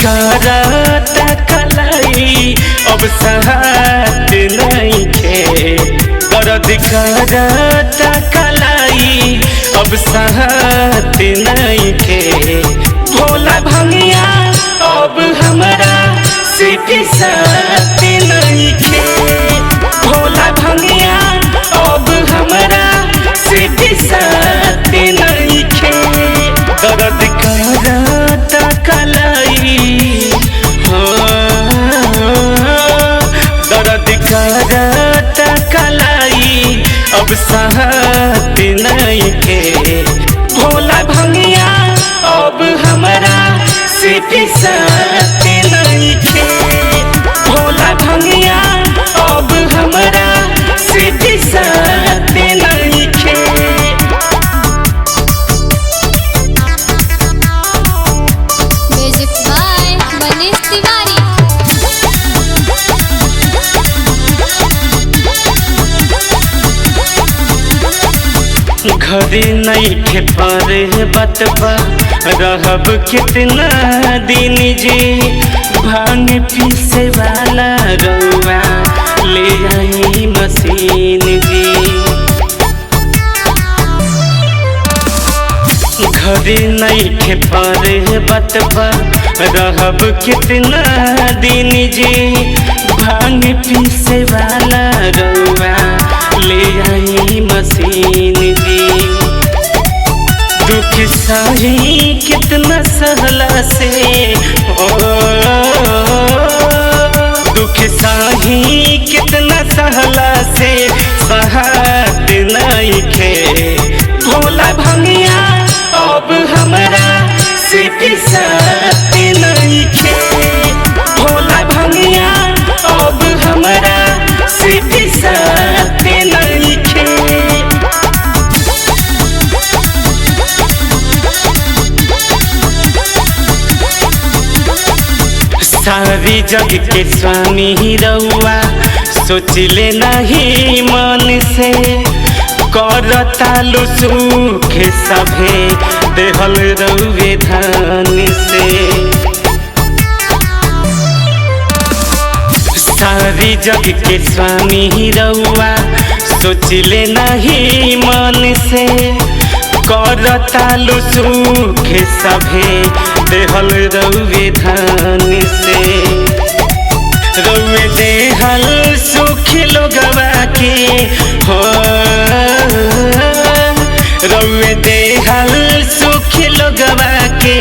करता कलाई अब सहत नहीं खे। दर्द करता कलाई अब सहत नहीं खे। भोला भंगिया अब हमरा से पिसत नहीं खे। भोला भंगिया अब हमरा से पिसत नहीं खे। दर्द करता कलाई दर्द करता कलाई अब सहत नहीं खे। भोला भंगिया अब हमरा से पिसत नहीं खे। भोला भंगिया अब हमरा से पिसत नहीं खे। Music by Manish Tiwari. घरे नहीं खे पर बतबा रहब कितना दिन जी। भांग पीसे वाला रउआ ले आई मशीन जी। घरे नहीं खे पर बतबा रहब कितना दिन जी। भांग पीसे वाला रउआ ले आई मशीन जी। दुख सही कितना सहला से दुख सही कितना सहला से सहत नहीं खे। भोला भंगिया अब हमरा से पिसत नहीं खे। भोला भंगिया अब हमरा से पिसत नहीं खे। सारी जग के स्वामी रउआ सोचले नहीं मन से। करतालु सुख सभे देहल रउए धन से। सारी जग के स्वामी रउआ सोचले नहीं मन से। करतालु सुख सभे देहल रउए धन से। रउए देहल सुख लोगवा के हो। रउए देहल सुख लोगवा के